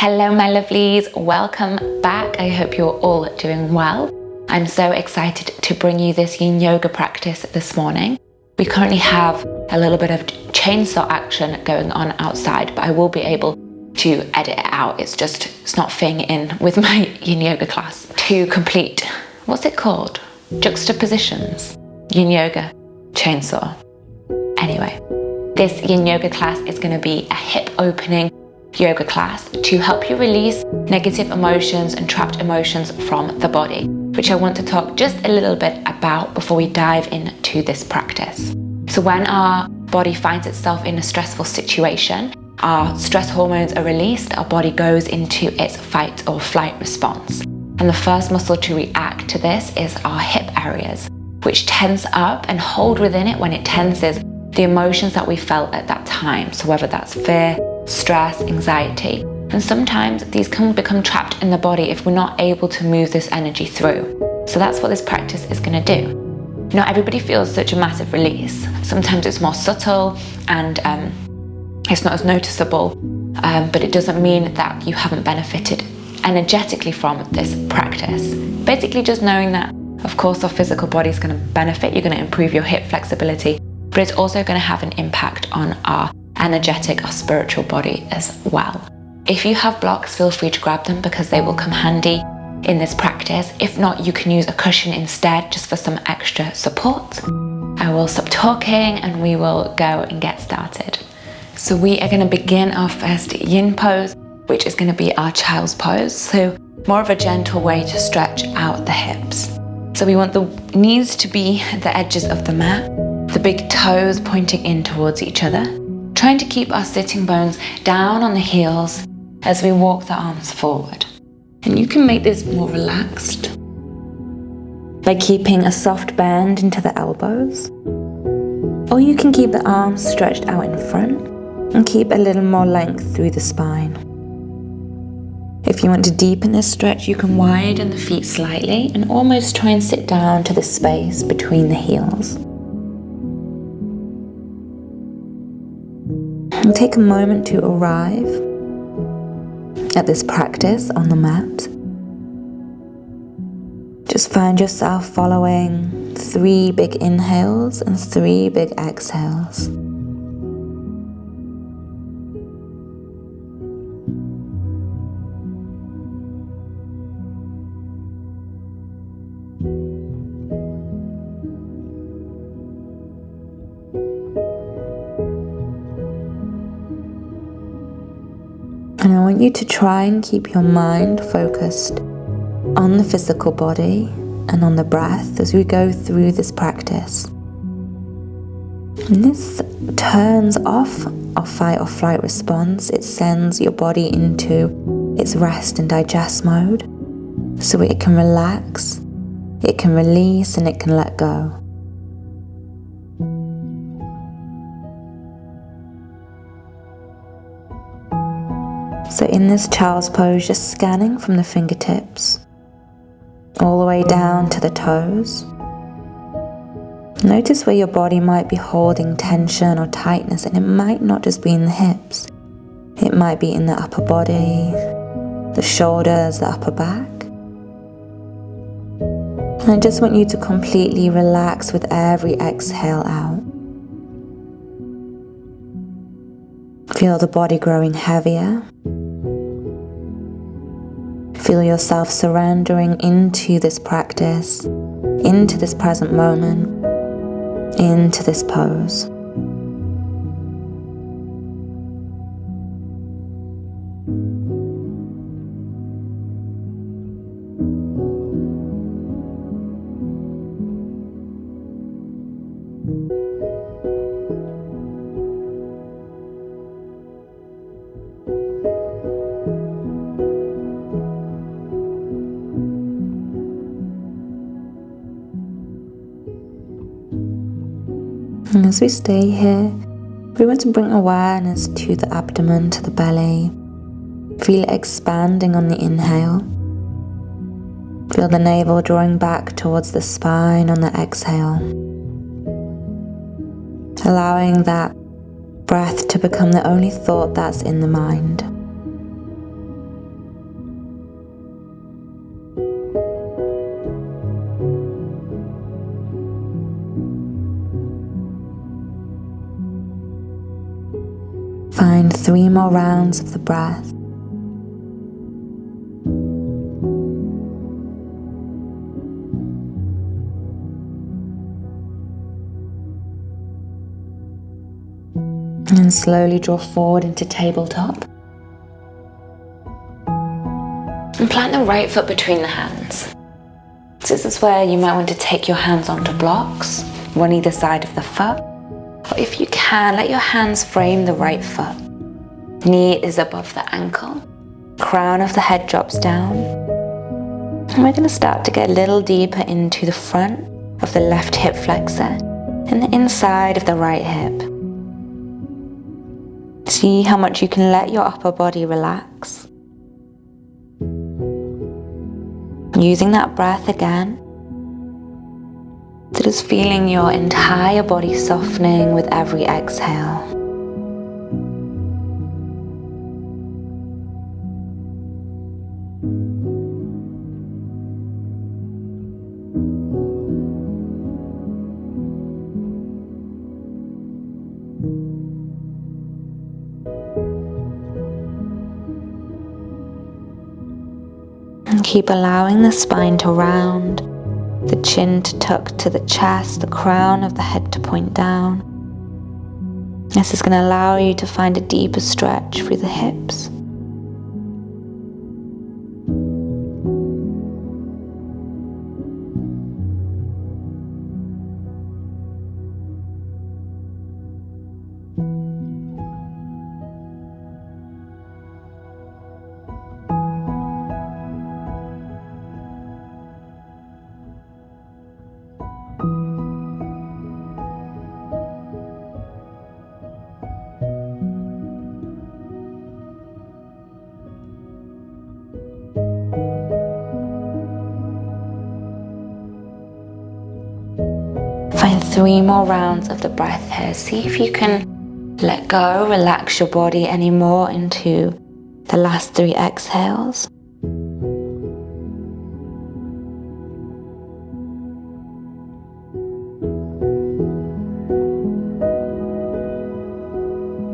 Hello my lovelies, welcome back. I hope you're all doing well. I'm so excited to bring you this yin yoga practice this morning. We currently have a little bit of chainsaw action going on outside, but I will be able to edit it out. It's not fitting in with my yin yoga class. To complete, what's it called? Juxtapositions. Yin yoga, chainsaw. Anyway, this yin yoga class is going to be a hip opening yoga class to help you release negative emotions and trapped emotions from the body, which I want to talk just a little bit about before we dive into this practice. So when our body finds itself in a stressful situation, our stress hormones are released, our body goes into its fight or flight response. And the first muscle to react to this is our hip areas, which tense up and hold within it when it tenses the emotions that we felt at that time. So whether that's fear, stress, anxiety, and sometimes these can become trapped in the body if we're not able to move this energy through. So that's what this practice is going to do. Not everybody feels such a massive release. Sometimes it's more subtle and it's not as noticeable, but it doesn't mean that you haven't benefited energetically from this practice. Basically just knowing that, of course, our physical body is going to benefit. You're going to improve your hip flexibility, but it's also going to have an impact on our energetic, our spiritual body as well. If you have blocks, feel free to grab them because they will come handy in this practice. If not, you can use a cushion instead just for some extra support. I will stop talking and we will go and get started. So we are going to begin our first yin pose, which is going to be our child's pose. So more of a gentle way to stretch out the hips. So we want the knees to be the edges of the mat, the big toes pointing in towards each other, trying to keep our sitting bones down on the heels as we walk the arms forward. And you can make this more relaxed by keeping a soft bend into the elbows, or you can keep the arms stretched out in front and keep a little more length through the spine. If you want to deepen this stretch, you can widen the feet slightly and almost try and sit down to the space between the heels. And take a moment to arrive at this practice on the mat. Just find yourself following 3 big inhales and 3 big exhales. And I want you to try and keep your mind focused on the physical body and on the breath as we go through this practice. And this turns off our fight or flight response. It sends your body into its rest and digest mode so it can relax, it can release, and it can let go. So in this child's pose, just scanning from the fingertips all the way down to the toes. Notice where your body might be holding tension or tightness, and it might not just be in the hips. It might be in the upper body, the shoulders, the upper back. And I just want you to completely relax with every exhale out. Feel the body growing heavier. Feel yourself surrendering into this practice, into this present moment, into this pose. And as we stay here, we want to bring awareness to the abdomen, to the belly. Feel it expanding on the inhale. Feel the navel drawing back towards the spine on the exhale. Allowing that breath to become the only thought that's in the mind. Find 3 more rounds of the breath. And slowly draw forward into tabletop. And plant the right foot between the hands. This is where you might want to take your hands onto blocks, one either side of the foot. Or if you can, let your hands frame the right foot. Knee is above the ankle. Crown of the head drops down. And we're going to start to get a little deeper into the front of the left hip flexor and the inside of the right hip. See how much you can let your upper body relax. Using that breath again, so just feeling your entire body softening with every exhale. And keep allowing the spine to round, the chin to tuck to the chest, the crown of the head to point down. This is going to allow you to find a deeper stretch through the hips. Find 3 more rounds of the breath here. See if you can let go, relax your body any more into the last 3 exhales.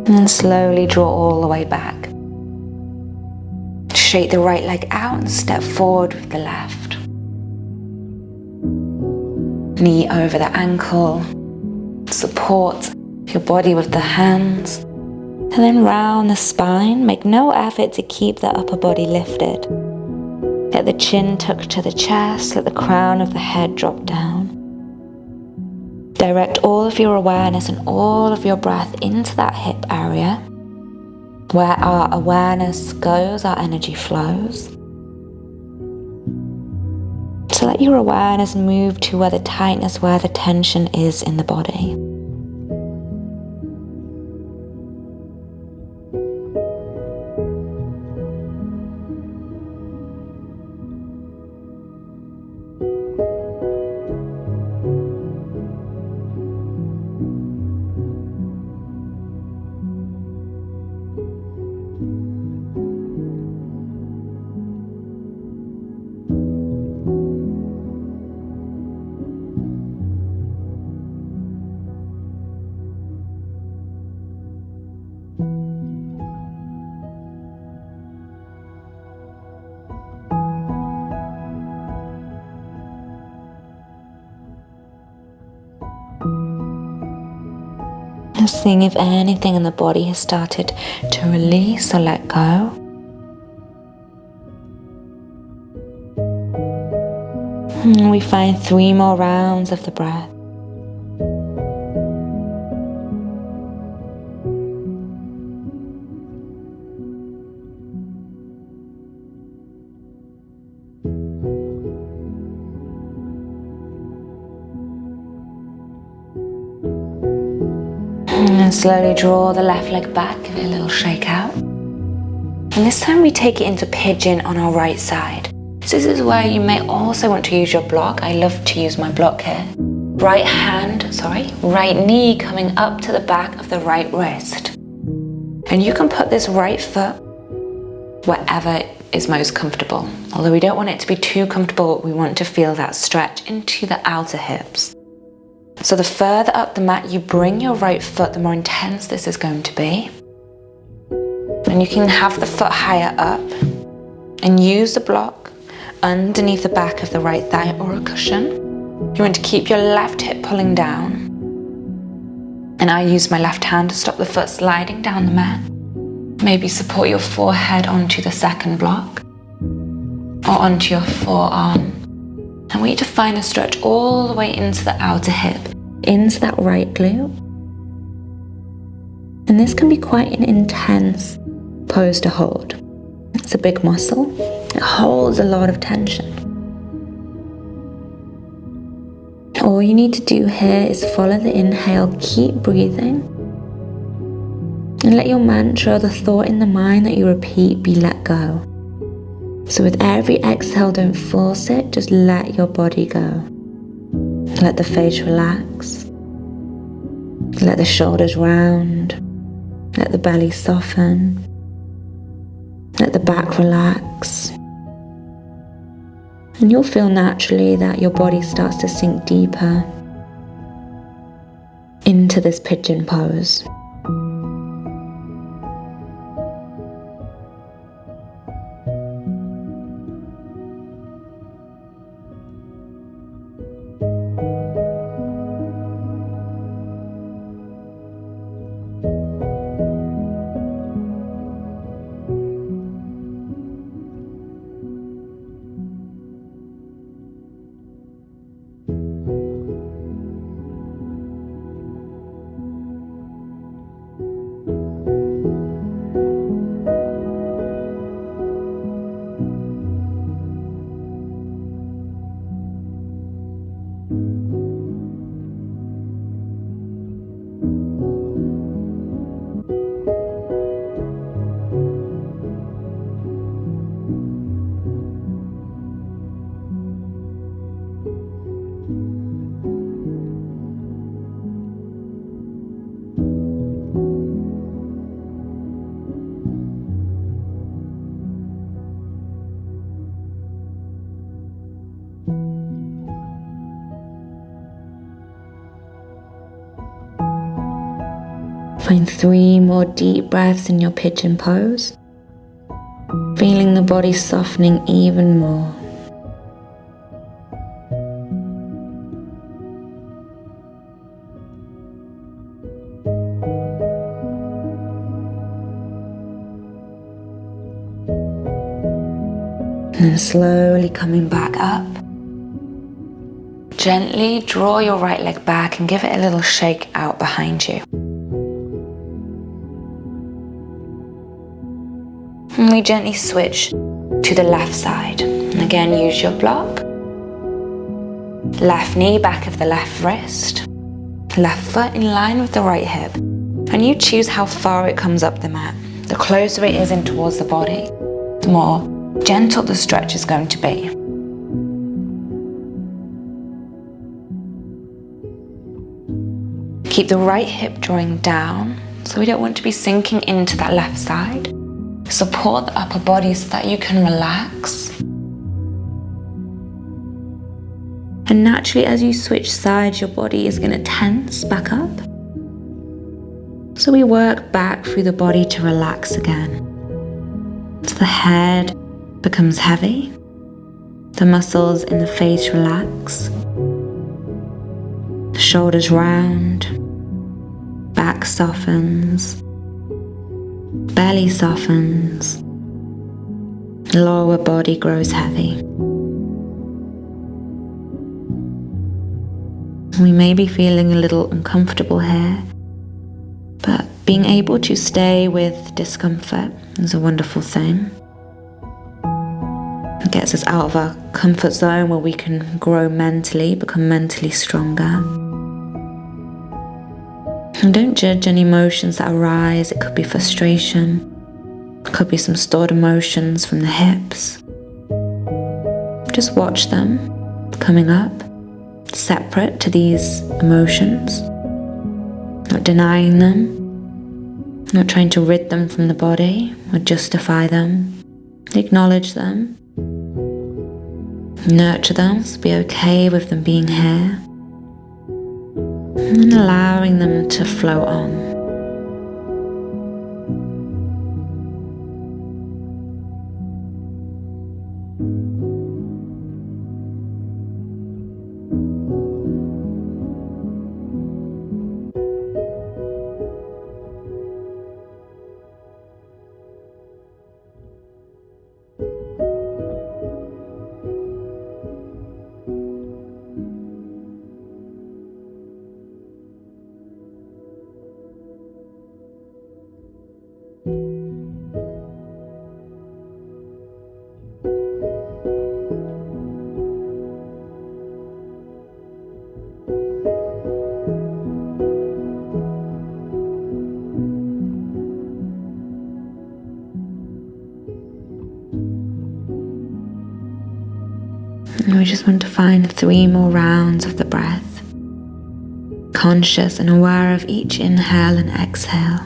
And then slowly draw all the way back. Shake the right leg out and step forward with the left. Knee over the ankle. Support your body with the hands. And then round the spine. Make no effort to keep the upper body lifted. Let the chin tuck to the chest. Let the crown of the head drop down. Direct all of your awareness and all of your breath into that hip area. Where our awareness goes, our energy flows. So let your awareness move to where the tightness, where the tension is in the body. Just seeing if anything in the body has started to release or let go. And we find 3 more rounds of the breath. And slowly draw the left leg back, give it a little shake out. And this time we take it into pigeon on our right side. So this is where you may also want to use your block. I love to use my block here. Right knee coming up to the back of the right wrist. And you can put this right foot wherever is most comfortable. Although we don't want it to be too comfortable, we want to feel that stretch into the outer hips. So the further up the mat you bring your right foot, the more intense this is going to be. And you can have the foot higher up and use the block underneath the back of the right thigh or a cushion. You want to keep your left hip pulling down. And I use my left hand to stop the foot sliding down the mat. Maybe support your forehead onto the second block or onto your forearm. I want you to find a stretch all the way into the outer hip, into that right glute. And this can be quite an intense pose to hold. It's a big muscle. It holds a lot of tension. All you need to do here is follow the inhale, keep breathing, and let your mantra, the thought in the mind that you repeat, be let go. So with every exhale, don't force it, just let your body go. Let the face relax. Let the shoulders round. Let the belly soften. Let the back relax. And you'll feel naturally that your body starts to sink deeper into this pigeon pose. Find 3 more deep breaths in your pigeon pose, feeling the body softening even more. And then slowly coming back up. Gently draw your right leg back and give it a little shake out behind you. And we gently switch to the left side. And again, use your block. Left knee, back of the left wrist. Left foot in line with the right hip. And you choose how far it comes up the mat. The closer it is in towards the body, the more gentle the stretch is going to be. Keep the right hip drawing down, so we don't want to be sinking into that left side. Support the upper body so that you can relax. And naturally, as you switch sides, your body is going to tense back up. So we work back through the body to relax again. So the head becomes heavy. The muscles in the face relax. The shoulders round. Back softens. Belly softens. Lower body grows heavy. We may be feeling a little uncomfortable here, but being able to stay with discomfort is a wonderful thing. It gets us out of our comfort zone where we can grow mentally, become mentally stronger. And don't judge any emotions that arise. It could be frustration. It could be some stored emotions from the hips. Just watch them coming up, separate to these emotions. Not denying them. Not trying to rid them from the body or justify them. Acknowledge them. Nurture them. So be okay with them being here. And allowing them to flow on. And we just want to find 3 more rounds of the breath, conscious and aware of each inhale and exhale.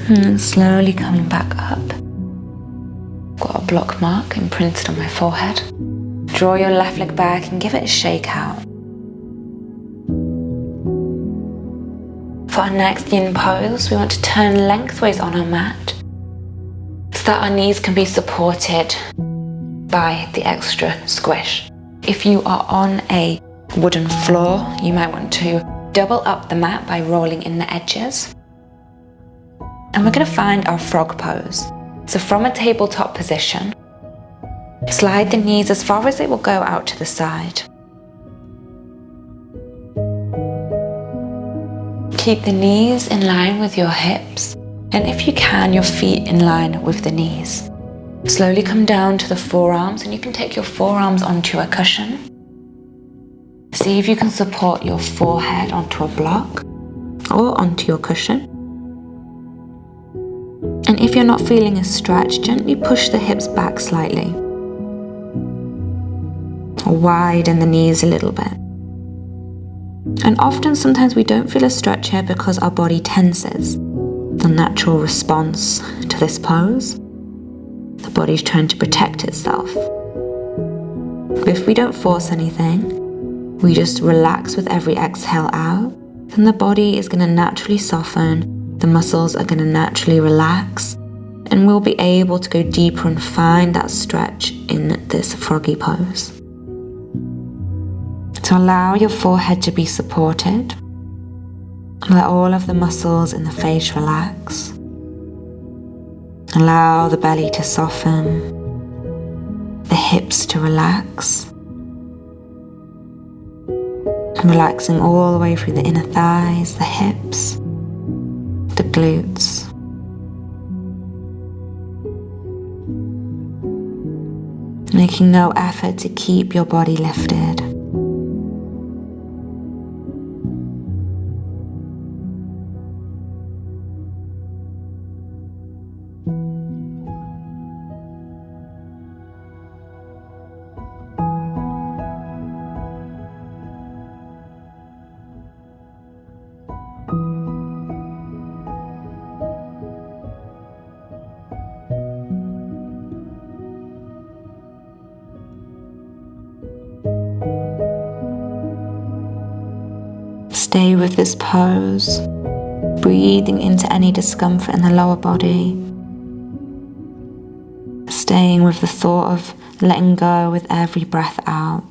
And then slowly coming back up. Got a block mark imprinted on my forehead. Draw your left leg back and give it a shake out. For our next yin pose, we want to turn lengthways on our mat so that our knees can be supported by the extra squish. If you are on a wooden floor, you might want to double up the mat by rolling in the edges. And we're going to find our frog pose. So from a tabletop position, slide the knees as far as they will go out to the side. Keep the knees in line with your hips, and if you can, your feet in line with the knees. Slowly come down to the forearms, and you can take your forearms onto a cushion. See if you can support your forehead onto a block or onto your cushion. And if you're not feeling a stretch, gently push the hips back slightly. Or widen the knees a little bit. And often, sometimes we don't feel a stretch here because our body tenses. The natural response to this pose. The body's trying to protect itself. But if we don't force anything, we just relax with every exhale out, then the body is going to naturally soften. The muscles are going to naturally relax, and we'll be able to go deeper and find that stretch in this froggy pose. So allow your forehead to be supported. Let all of the muscles in the face relax. Allow the belly to soften, the hips to relax. Relaxing all the way through the inner thighs, the hips, the glutes. Making no effort to keep your body lifted. Stay with this pose, breathing into any discomfort in the lower body. Staying with the thought of letting go with every breath out.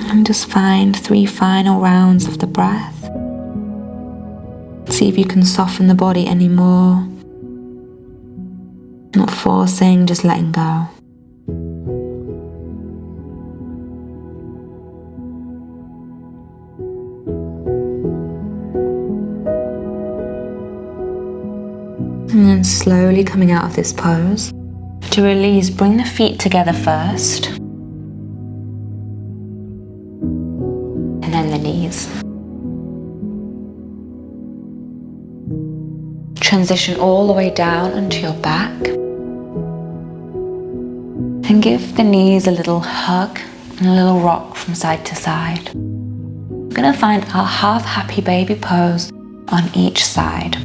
And just find 3 final rounds of the breath. See if you can soften the body any more. Not forcing, just letting go. And then slowly coming out of this pose. To release, bring the feet together first. And then the knees. Transition all the way down onto your back. And give the knees a little hug and a little rock from side to side. We're going to find our half happy baby pose on each side.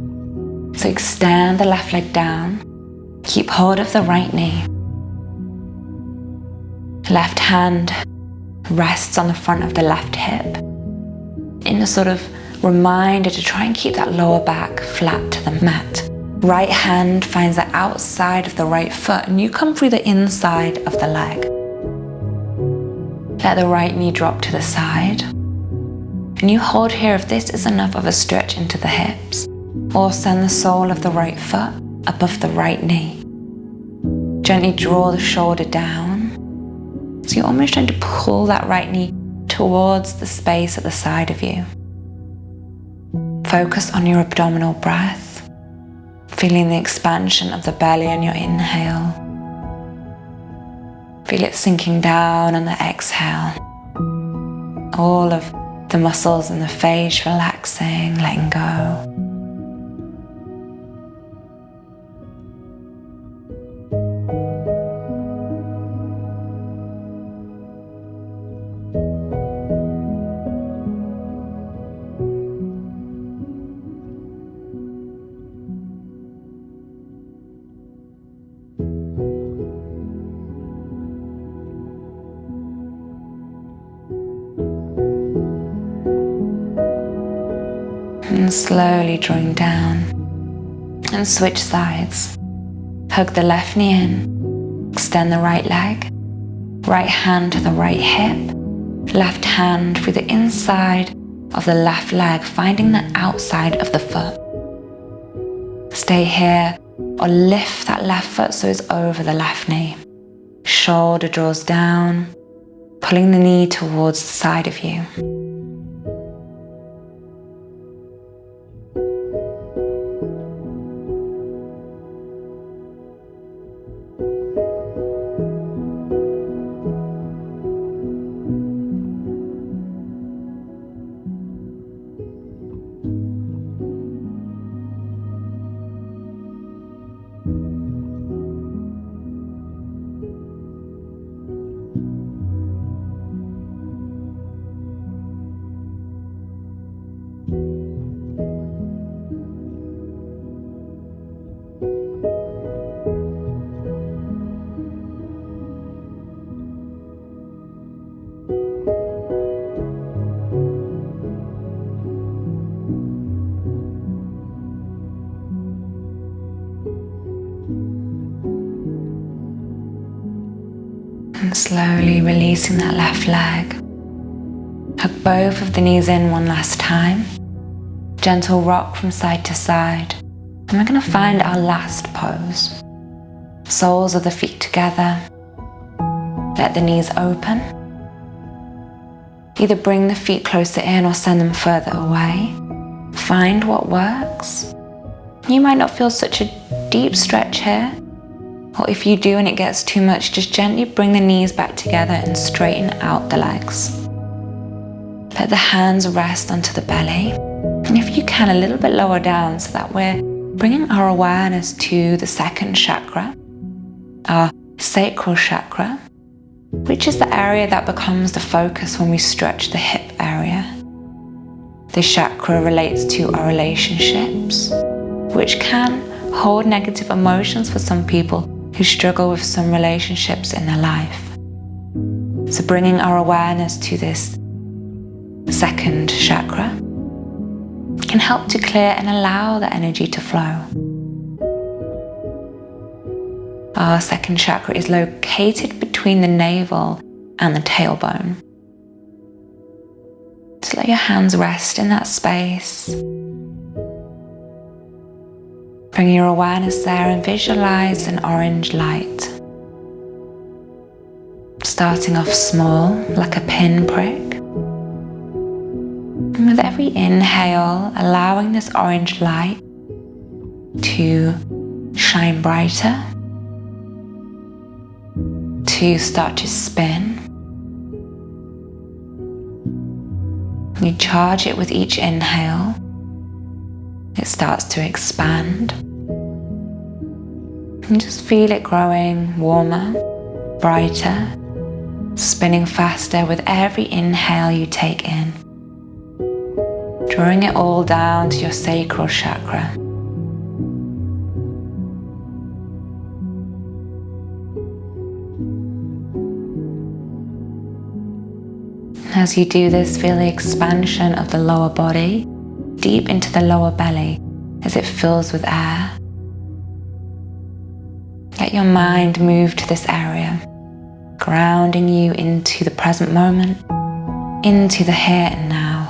So extend the left leg down. Keep hold of the right knee. Left hand rests on the front of the left hip in a sort of reminder to try and keep that lower back flat to the mat. Right hand finds the outside of the right foot and you come through the inside of the leg. Let the right knee drop to the side. And you hold here if this is enough of a stretch into the hips, or send the sole of the right foot above the right knee. Gently draw the shoulder down. So you're almost trying to pull that right knee towards the space at the side of you. Focus on your abdominal breath, feeling the expansion of the belly on your inhale. Feel it sinking down on the exhale. All of the muscles in the face relaxing, letting go. And slowly drawing down and switch sides. Hug the left knee in, extend the right leg, right hand to the right hip, left hand through the inside of the left leg, finding the outside of the foot. Stay here or lift that left foot so it's over the left knee. Shoulder draws down, pulling the knee towards the side of you. And slowly releasing that left leg. Hug both of the knees in one last time. Gentle rock from side to side. And we're going to find our last pose. Soles of the feet together. Let the knees open. Either bring the feet closer in or send them further away. Find what works. You might not feel such a deep stretch here. Or if you do and it gets too much, just gently bring the knees back together and straighten out the legs. Let the hands rest onto the belly. And if you can, a little bit lower down so that we're bringing our awareness to the second chakra, our sacral chakra, which is the area that becomes the focus when we stretch the hip area. This chakra relates to our relationships, which can hold negative emotions for some people who struggle with some relationships in their life. So bringing our awareness to this second chakra can help to clear and allow the energy to flow. Our second chakra is located between the navel and the tailbone. Just let your hands rest in that space. Bring your awareness there and visualize an orange light. Starting off small, like a pinprick. And with every inhale, allowing this orange light to shine brighter, to start to spin. You charge it with each inhale. It starts to expand. And just feel it growing warmer, brighter, spinning faster with every inhale you take in. Drawing it all down to your sacral chakra. As you do this, feel the expansion of the lower body, deep into the lower belly as it fills with air. Let your mind move to this area, grounding you into the present moment, into the here and now.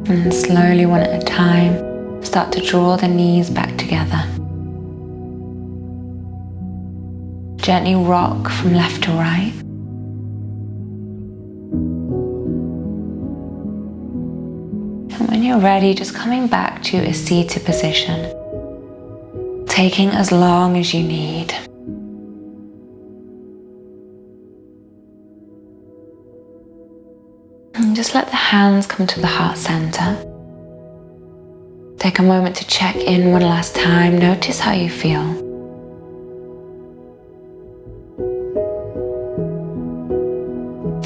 And slowly, one at a time, start to draw the knees back together. Gently rock from left to right. And when you're ready, just coming back to a seated position, taking as long as you need. And just let the hands come to the heart center. Take a moment to check in one last time. Notice how you feel.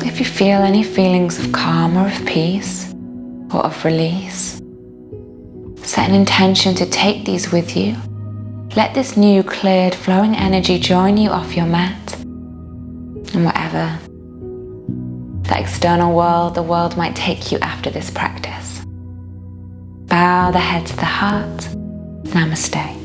If you feel any feelings of calm or of peace or of release, set an intention to take these with you. Let this new, cleared, flowing energy join you off your mat. And whatever the external world, the world might take you after this practice. Bow the head to the heart. Namaste.